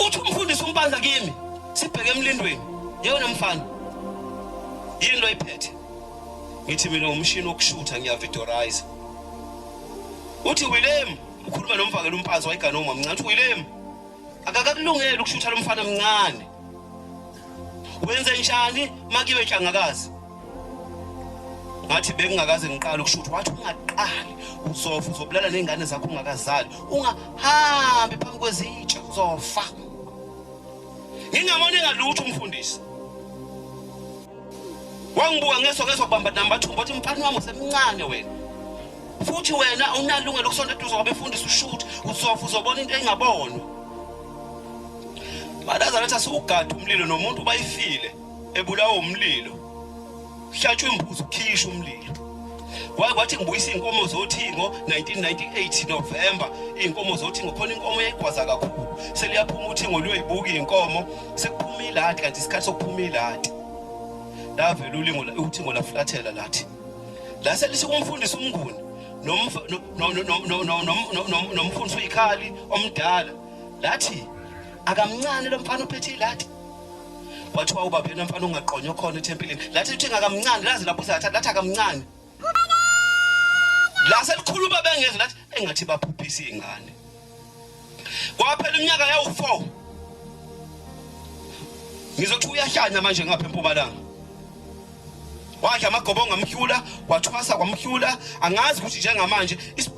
uthi umfundisi umpanza kimi sibheke emlindweni yena mfana yini lo iphethe ngithi mina umshini wokushutha ngiyavidorize uthi Willem ukhuluma nomfakela umpanzi wayiganoma mncane uthi Willem akakakulungela ukushutha lo mfana mncane wenze njani makibe nhlangakazi ngathi bekungakaze ngiqala ukushutha wathi ungaqali uzofa uzobulala nezingane zakho ungakazali ungahambi phambi kwezitsha uzofa ngingabona engalutho umfundisi wangibuka ngeso kubamba namathumbu wathi mfana wami usemncane wena futhi wena unalungelo lokusonta eduze kwabefundisi ushutha uzofa uzobona into engabonwa badaza letha siugada umlilo nomuntu bayifile ebulawa umlilo hlatshwe imbuzi ukhishwa umlilo kwathi ngibuyisa inkomo zothingo 1998 November inkomo zothingo khona inkomo yayigwaza kakhulu seliyaphuma uthingo luyibuka inkomo sekuphuma ilati kanti isikhathi sokuphuma ilati lavela ulingo uthingo laflathela lathi la selisi kumfundisi umnguni nomfundisi uyikhali omdala lathi akamncane lo mfana uphethe ilati wathiwa ubaba yena mfana ungaqonywa khona ethempelini lathi uthi ngakamncane lazi lapho sathatha lathi akamncane la selikhuluma bengeze lathi engathi baphuphisa izingane kwaphela iminyaka yawu4 ngizothi uyahlanya manje ngapha eMpumalanga wakhe amagobonga amhyula wathwasa kwamhyula angazi ukuthi njengamanje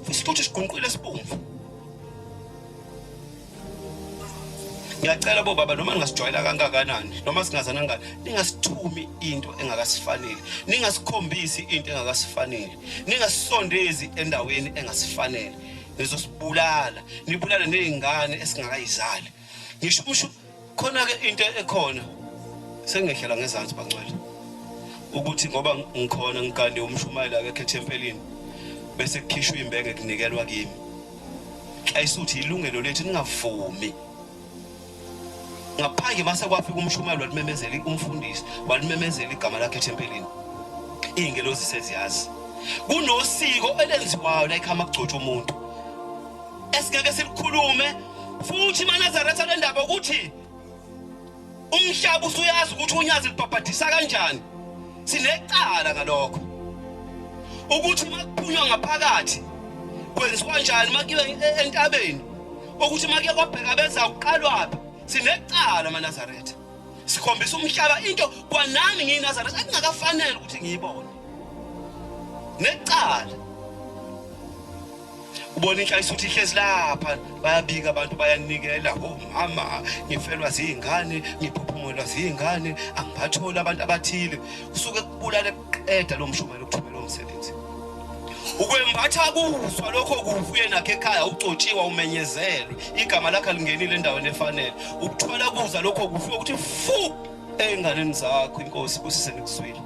isithuthi sigunqile esibomvu ngiyacela bo baba noma ningasijwayela kangakanani noma singazana ngani ningasithumi into engakasifanele ningasikhombisi into engakasifanele ningasisondezi endaweni engasifanele nizosibulala nibulala nezingane esingakayizali ngisho umsho khona ke into ekhona sengehlela ngezansi bangcwele ukuthi ngoba ngikhona ngikande umshumayela ke ethempelini bese kukhishwa imbenge kunikelwa kimi ayisuthi ilungelo lethu ningavumi ngaphange mase kwafika umshumayelo walimemezela umfundisi walimemezela igama lakhe ethempelini ingelozi seziyazi kunosiko elenziwayo la ikhama kugcotshwa umuntu esingeke silikhulume futhi maNazaretha le ndaba ukuthi umhlaba usuyazi ukuthi unyazi libhabhadisa kanjani sinecala ngalokho ukuthi makuphunywa ngaphakathi kwenziwa kanjani makibe entabeni ukuthi makiye kwabheka beza uqalwapi sinecala maNazaretha sikhombisa umhlaba into kwanami ngiyinazaretha akungakafanele ukuthi ngiyibone necala ubona inhla isuthi ihlezi lapha bayabika abantu bayanikela mama ngifelwa zingane ngiphuphumulwa zingane angiphathola abantu abathile kusuke kubulala eqeda lo mshumayelo ukuthumela umsebenzi ukwembatha kuzwa lokho kuvuye nakhe ekhaya ucotshiwa umenyezelwe igama lakhe lingenile endaweni efanele ukuthola kuza lokho kuvuye ukuthi fu enganeni zakho inkosi kusise nekuswile